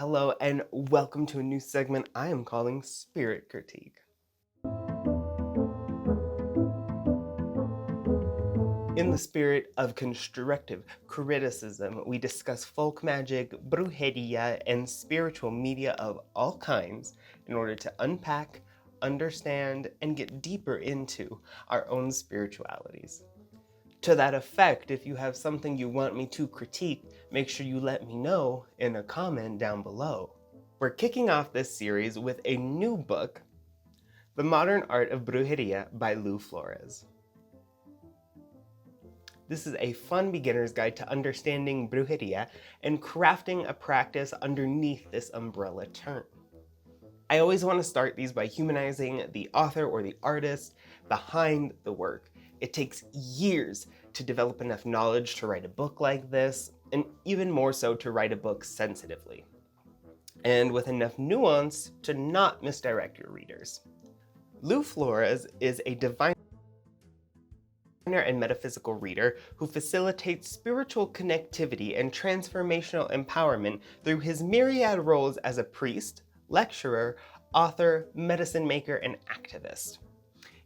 Hello and welcome to a new segment I am calling Spirit Critique. In the spirit of constructive criticism, we discuss folk magic, brujeria, and spiritual media of all kinds in order to unpack, understand, and get deeper into our own spiritualities. To that effect, if you have something you want me to critique, make sure you let me know in a comment down below. We're kicking off this series with a new book, The Modern Art of Brujeria by Florez. This is a fun beginner's guide to understanding brujeria and crafting a practice underneath this umbrella term. I always want to start these by humanizing the author or the artist behind the work. It takes years to develop enough knowledge to write a book like this, and even more so to write a book sensitively, and with enough nuance to not misdirect your readers. Florez is a diviner and metaphysical reader who facilitates spiritual connectivity and transformational empowerment through his myriad roles as a priest, lecturer, author, medicine maker, and activist.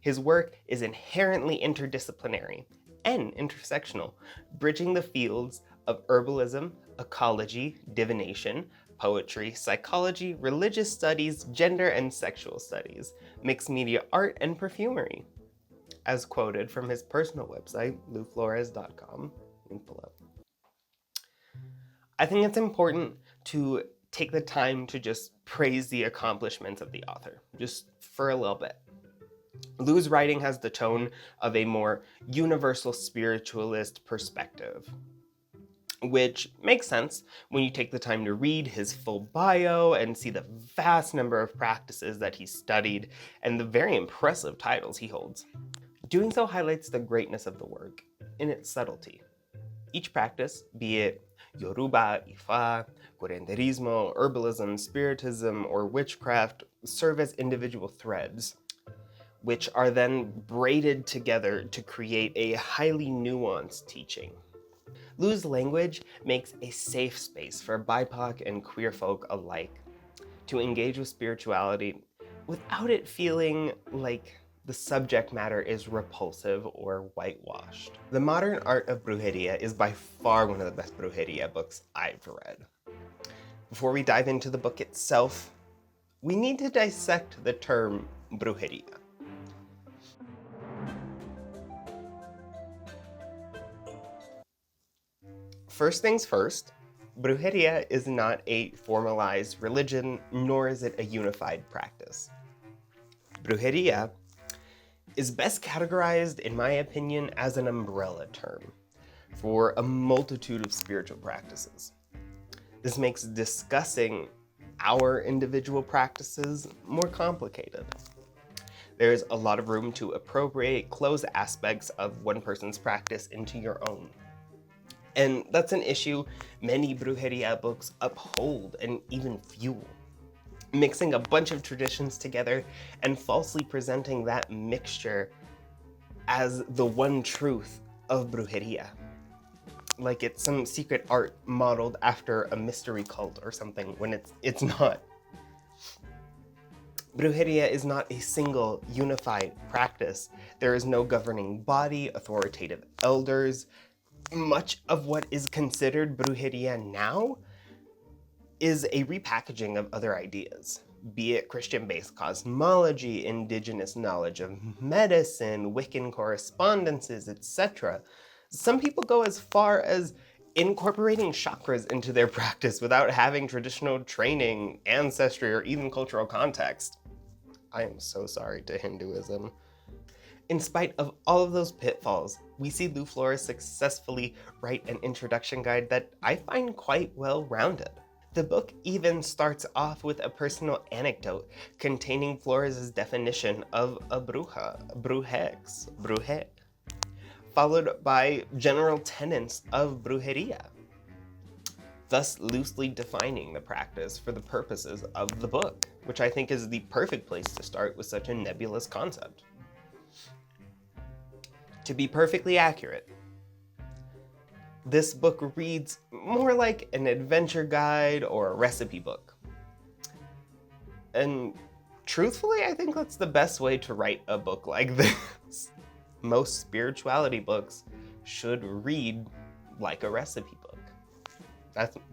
His work is inherently interdisciplinary and intersectional, bridging the fields of herbalism, ecology, divination, poetry, psychology, religious studies, gender and sexual studies, mixed media art, and perfumery. As quoted from his personal website, luflores.com. Link below. I think it's important to take the time to just praise the accomplishments of the author, just for a little bit. Lou's writing has the tone of a more universal spiritualist perspective, which makes sense when you take the time to read his full bio and see the vast number of practices that he studied and the very impressive titles he holds. Doing so highlights the greatness of the work in its subtlety. Each practice, be it Yoruba, Ifa, curanderismo, herbalism, spiritism, or witchcraft, serve as individual threads, which are then braided together to create a highly nuanced teaching. Lou's language makes a safe space for BIPOC and queer folk alike to engage with spirituality without it feeling like the subject matter is repulsive or whitewashed. The Modern Art of Brujeria is by far one of the best brujeria books I've read. Before we dive into the book itself, we need to dissect the term brujeria. First things first, brujeria is not a formalized religion, nor is it a unified practice. Brujeria is best categorized, in my opinion, as an umbrella term for a multitude of spiritual practices. This makes discussing our individual practices more complicated. There's a lot of room to appropriate close aspects of one person's practice into your own. And that's an issue many brujeria books uphold and even fuel. Mixing a bunch of traditions together and falsely presenting that mixture as the one truth of brujeria. Like it's some secret art modeled after a mystery cult or something when it's not. Brujeria is not a single unified practice. There is no governing body, authoritative elders. Much of what is considered brujeria now is a repackaging of other ideas, be it Christian-based cosmology, indigenous knowledge of medicine, Wiccan correspondences, etc. Some people go as far as incorporating chakras into their practice without having traditional training, ancestry, or even cultural context. I am so sorry to Hinduism. In spite of all of those pitfalls, we see Florez successfully write an introduction guide that I find quite well-rounded. The book even starts off with a personal anecdote containing Florez's definition of a bruja, bruje, followed by general tenets of brujeria, thus loosely defining the practice for the purposes of the book, which I think is the perfect place to start with such a nebulous concept. To be perfectly accurate, This book reads more like an adventure guide or a recipe book. And truthfully, I think that's the best way to write a book like this. Most spirituality books should read like a recipe book.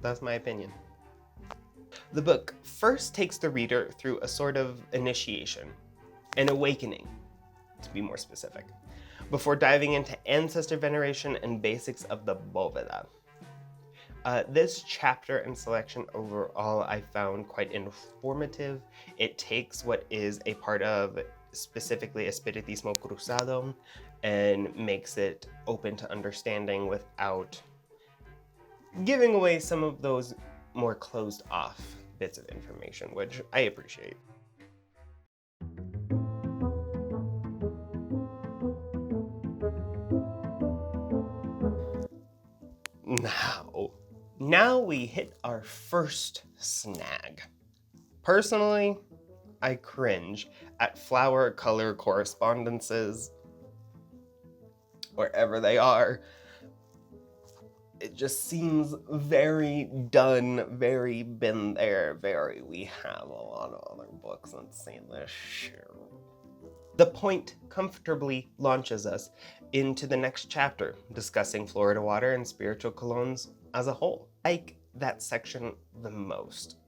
That's my opinion. The book first takes the reader through a sort of initiation, an awakening, to be more specific, before diving into ancestor veneration and basics of the Bóveda. This chapter and selection overall I found quite informative. It takes what is a part of specifically Espiritismo Cruzado and makes it open to understanding without giving away some of those more closed off bits of information, which I appreciate. Now we hit our first snag. Personally, I cringe at flower color correspondences, wherever they are. It just seems very done, very been there, very we have a lot of other books that say this shit. The point comfortably launches us into the next chapter, discussing Florida water and spiritual colognes as a whole. I like that section the most,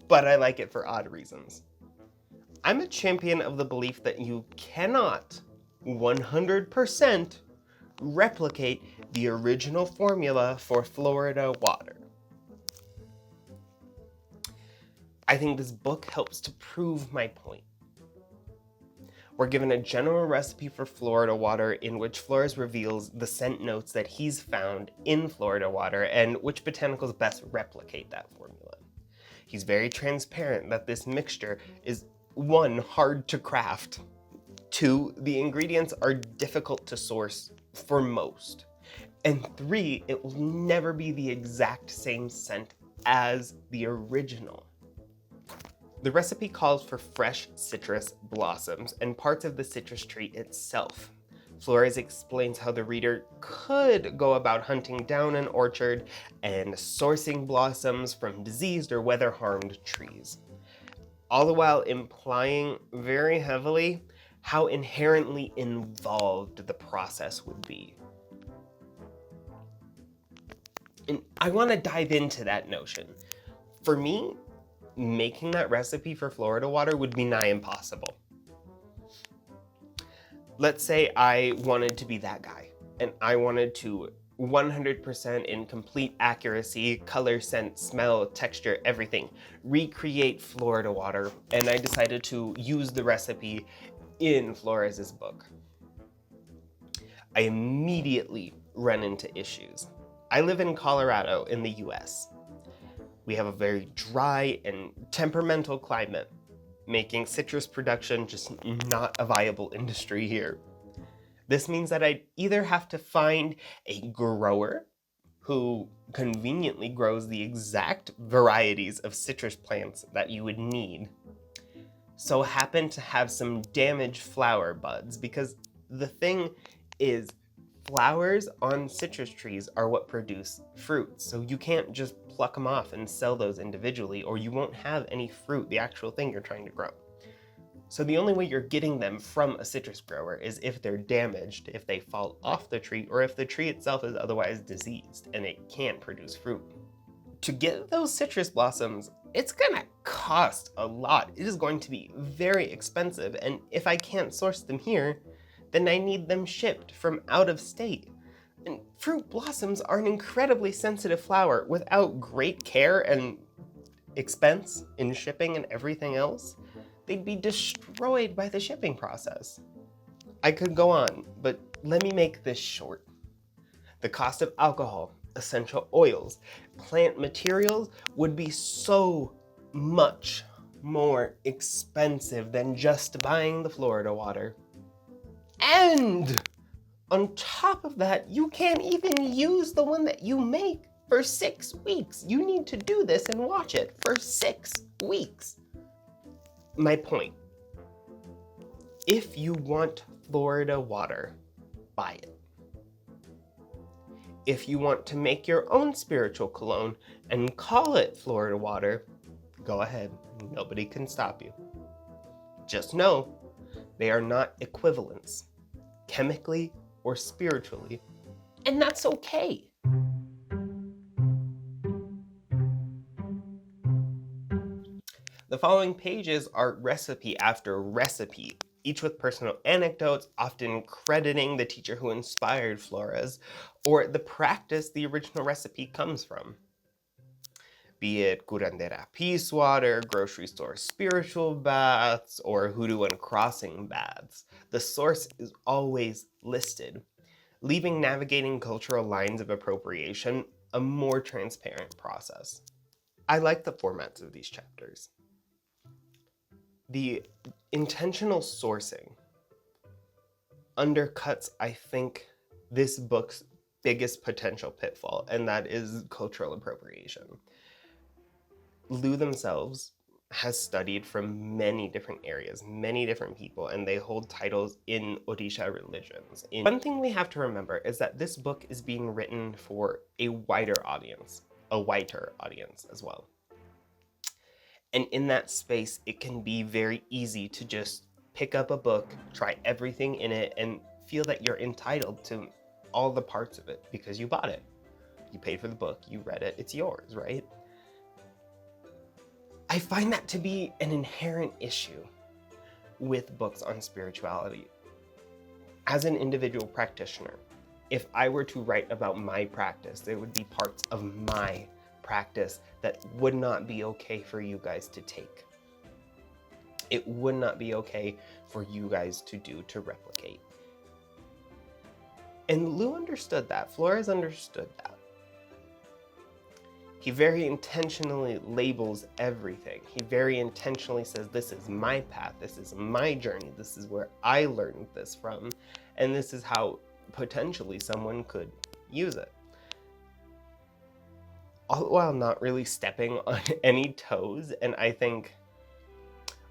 but I like it for odd reasons. I'm a champion of the belief that you cannot 100% replicate the original formula for Florida water. I think this book helps to prove my point. We're given a general recipe for Florida water in which Florez reveals the scent notes that he's found in Florida water and which botanicals best replicate that formula. He's very transparent that this mixture is 1, hard to craft, 2, the ingredients are difficult to source for most, and 3, it will never be the exact same scent as the original. The recipe calls for fresh citrus blossoms and parts of the citrus tree itself. Florez explains how the reader could go about hunting down an orchard and sourcing blossoms from diseased or weather-harmed trees, all the while implying very heavily how inherently involved the process would be. And I want to dive into that notion. For me, making that recipe for Florida water would be nigh impossible. Let's say I wanted to be that guy, and I wanted to 100% in complete accuracy, color, scent, smell, texture, everything, recreate Florida water, and I decided to use the recipe in Florez's book. I immediately run into issues. I live in Colorado in the US. We have a very dry and temperamental climate, making citrus production just not a viable industry here. This means that I'd either have to find a grower who conveniently grows the exact varieties of citrus plants that you would need, so happen to have some damaged flower buds, because the thing is, flowers on citrus trees are what produce fruit, so you can't just pluck them off and sell those individually, or you won't have any fruit, the actual thing you're trying to grow. So the only way you're getting them from a citrus grower is if they're damaged, if they fall off the tree, or if the tree itself is otherwise diseased and it can't produce fruit. To get those citrus blossoms, it's gonna cost a lot. It is going to be very expensive, and if I can't source them here, then I need them shipped from out of state. And fruit blossoms are an incredibly sensitive flower. Without great care and expense in shipping and everything else, they'd be destroyed by the shipping process. I could go on, but let me make this short. The cost of alcohol, essential oils, plant materials would be so much more expensive than just buying the Florida water. And on top of that, you can't even use the one that you make for 6 weeks. You need to do this and watch it for 6 weeks. My point, if you want Florida water, buy it. If you want to make your own spiritual cologne and call it Florida water, go ahead. Nobody can stop you. Just know they are not equivalents, chemically or spiritually, and that's okay. The following pages are recipe after recipe, each with personal anecdotes, often crediting the teacher who inspired Florez, or the practice the original recipe comes from. Be it curandera peace water, grocery store spiritual baths, or hoodoo and crossing baths, the source is always listed, leaving navigating cultural lines of appropriation a more transparent process. I like the formats of these chapters. The intentional sourcing undercuts, I think, this book's biggest potential pitfall, and that is cultural appropriation. Lu themselves has studied from many different areas, many different people, and they hold titles in Odisha religions. One thing we have to remember is that this book is being written for a wider audience, a whiter audience as well. And in that space, it can be very easy to just pick up a book, try everything in it, and feel that you're entitled to all the parts of it because you bought it. You paid for the book, you read it, it's yours, right? I find that to be an inherent issue with books on spirituality. As an individual practitioner, if I were to write about my practice, there would be parts of my practice that would not be okay for you guys to take. It would not be okay for you guys to do, to replicate. And Lu understood that. Florez understood that. He very intentionally labels everything. He very intentionally says, this is my path, this is my journey, this is where I learned this from, and this is how potentially someone could use it. All while not really stepping on any toes, and I think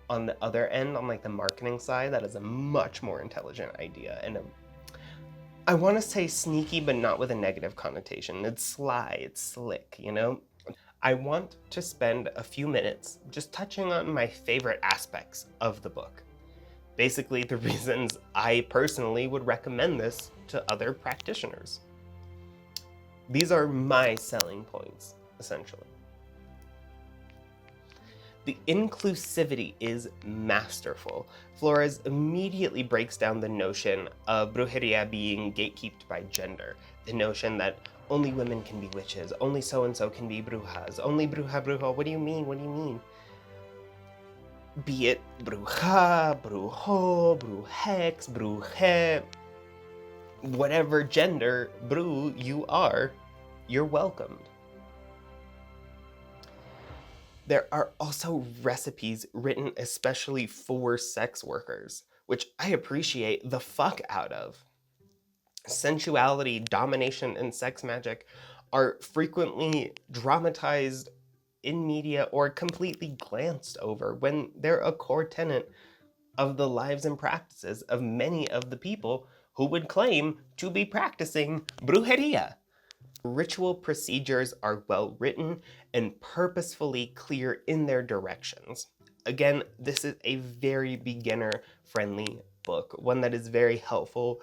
on the other end, on like the marketing side, that is a much more intelligent idea, and I want to say sneaky, but not with a negative connotation. It's sly, it's slick, you know? I want to spend a few minutes just touching on my favorite aspects of the book. Basically, the reasons I personally would recommend this to other practitioners. These are my selling points, essentially. The inclusivity is masterful. Florez immediately breaks down the notion of brujeria being gatekept by gender. The notion that only women can be witches, only so-and-so can be brujas, only bruja, what do you mean, Be it bruja, brujo, brujex, bruje, whatever gender, bru, you are, you're welcomed. There are also recipes written especially for sex workers, which I appreciate the fuck out of. Sensuality, domination, and sex magic are frequently dramatized in media or completely glanced over when they're a core tenet of the lives and practices of many of the people who would claim to be practicing brujeria. Ritual procedures are well written and purposefully clear in their directions. Again, this is a very beginner-friendly book, one that is very helpful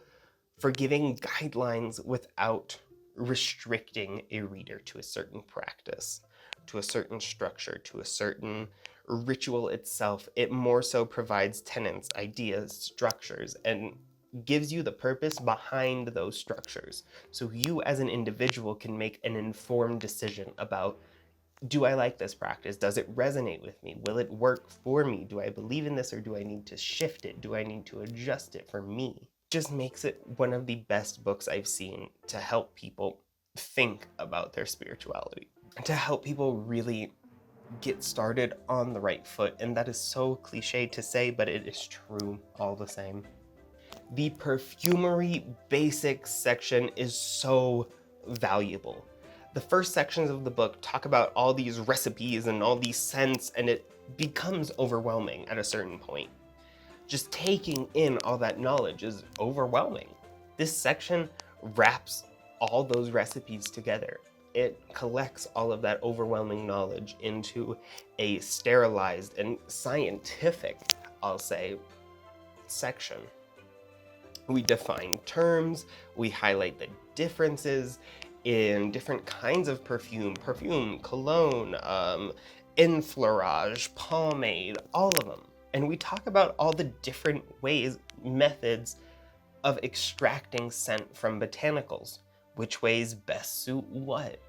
for giving guidelines without restricting a reader to a certain practice, to a certain structure, to a certain ritual itself. It more so provides tenets, ideas, structures, and gives you the purpose behind those structures. So you as an individual can make an informed decision about, do I like this practice? Does it resonate with me? Will it work for me? Do I believe in this, or do I need to shift it? Do I need to adjust it for me? Just makes it one of the best books I've seen to help people think about their spirituality, to help people really get started on the right foot. And that is so cliche to say, but it is true all the same. The perfumery basics section is so valuable. The first sections of the book talk about all these recipes and all these scents, and it becomes overwhelming at a certain point. Just taking in all that knowledge is overwhelming. This section wraps all those recipes together. It collects all of that overwhelming knowledge into a sterilized and scientific, I'll say, section. We define terms, we highlight the differences in different kinds of perfume, cologne, enfleurage, pomade, all of them. And we talk about all the different ways, methods of extracting scent from botanicals, which ways best suit what.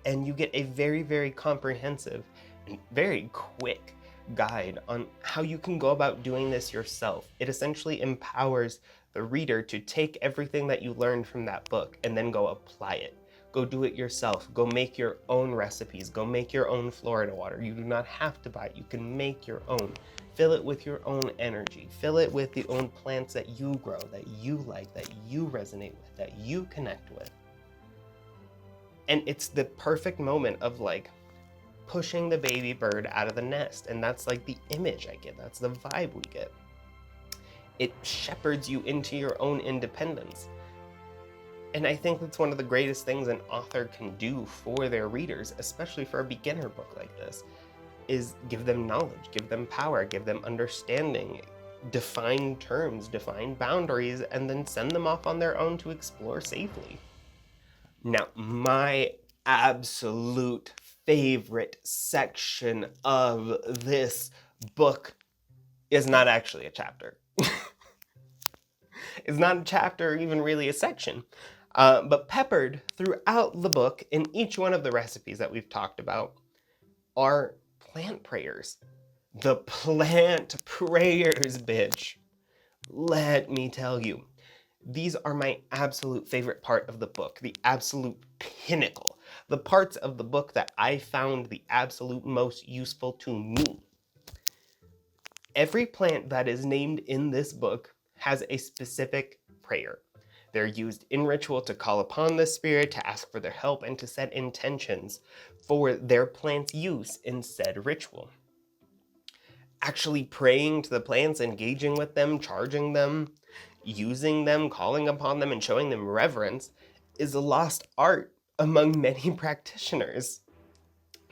And you get a very, very comprehensive and very quick guide on how you can go about doing this yourself. It essentially empowers the reader to take everything that you learned from that book and then go apply it. Go do it yourself. Go make your own recipes. Go make your own Florida water. You do not have to buy it. You can make your own. Fill it with your own energy. Fill it with the own plants that you grow, that you like, that you resonate with, that you connect with. And it's the perfect moment of like pushing the baby bird out of the nest. And that's like the image I get. That's the vibe we get. It shepherds you into your own independence. And I think that's one of the greatest things an author can do for their readers, especially for a beginner book like this, is give them knowledge, give them power, give them understanding, define terms, define boundaries, and then send them off on their own to explore safely. Now, my absolute favorite section of this book is not actually a chapter. It's not a chapter or even really a section. But peppered throughout the book in each one of the recipes that we've talked about are plant prayers. The plant prayers, bitch. Let me tell you, these are my absolute favorite part of the book, the absolute pinnacle, the parts of the book that I found the absolute most useful to me. Every plant that is named in this book has a specific prayer. They're used in ritual to call upon the spirit, to ask for their help, and to set intentions for their plant's use in said ritual. Actually praying to the plants, engaging with them, charging them, using them, calling upon them, and showing them reverence is a lost art among many practitioners.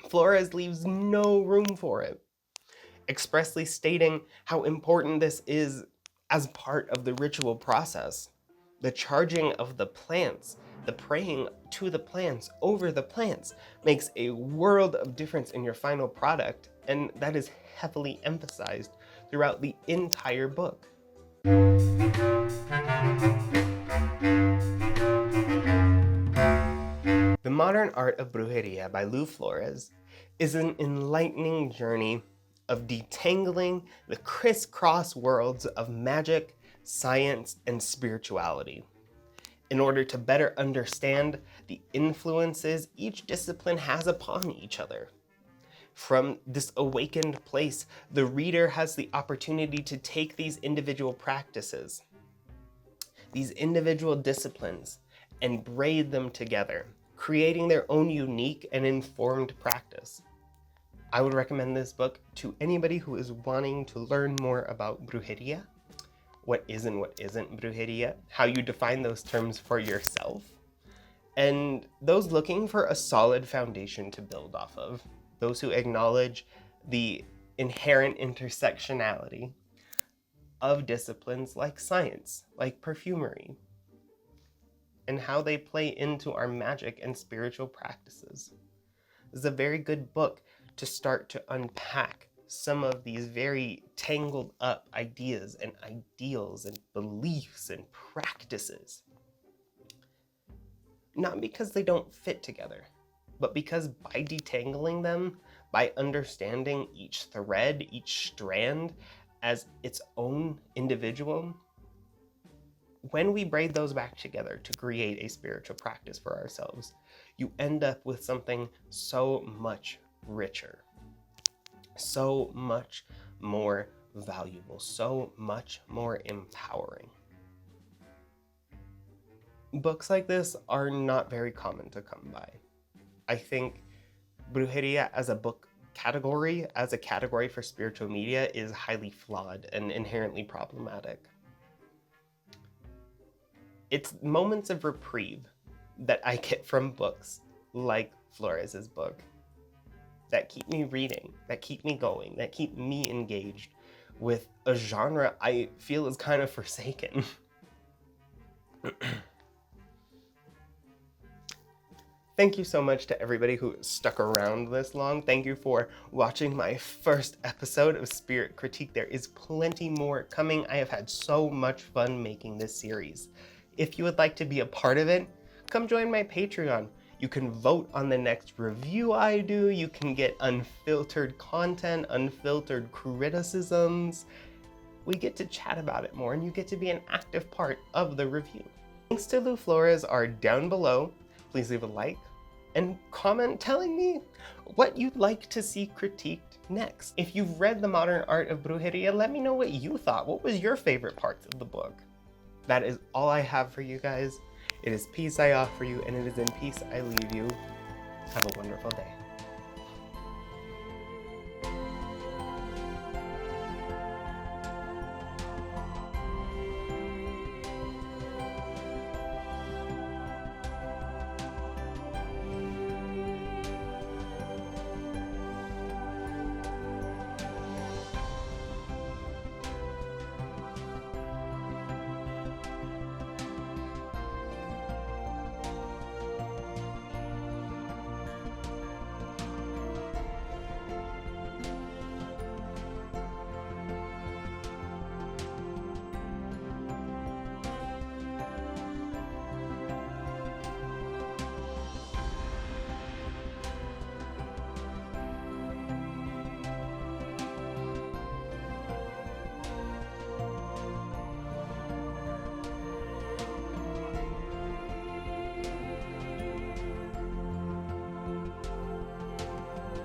Florez leaves no room for it, expressly stating how important this is as part of the ritual process. The charging of the plants, the praying to the plants, over the plants, makes a world of difference in your final product, and that is heavily emphasized throughout the entire book. The Modern Art of Brujeria by Lou Florez is an enlightening journey of detangling the crisscross worlds of magic, science, and spirituality in order to better understand the influences each discipline has upon each other. From this awakened place, the reader has the opportunity to take these individual practices, these individual disciplines, and braid them together, creating their own unique and informed practice. I would recommend this book to anybody who is wanting to learn more about brujeria, what is and what isn't brujeria, how you define those terms for yourself, and those looking for a solid foundation to build off of, those who acknowledge the inherent intersectionality of disciplines like science, like perfumery, and how they play into our magic and spiritual practices. This is a very good book to start to unpack some of these very tangled up ideas and ideals and beliefs and practices. Not because they don't fit together, but because by detangling them, by understanding each thread, each strand as its own individual, when we braid those back together to create a spiritual practice for ourselves, you end up with something so much richer, so much more valuable, so much more empowering. Books like this are not very common to come by. I think Brujeria as a book category, as a category for spiritual media, is highly flawed and inherently problematic. It's moments of reprieve that I get from books like Florez's book that keep me reading, that keep me going, that keep me engaged with a genre I feel is kind of forsaken. Thank you so much to everybody who stuck around this long. Thank you for watching my first episode of Spirit Critique. There is plenty more coming. I have had so much fun making this series. If you would like to be a part of it, come join my Patreon. You can vote on the next review I do. You can get unfiltered content, unfiltered criticisms. We get to chat about it more, and you get to be an active part of the review. Links to Lou Florez are down below. Please leave a like and comment telling me what you'd like to see critiqued next. If you've read The Modern Art of Brujeria, let me know what you thought. What was your favorite parts of the book? That is all I have for you guys. It is peace I offer you, and it is in peace I leave you. Have a wonderful day.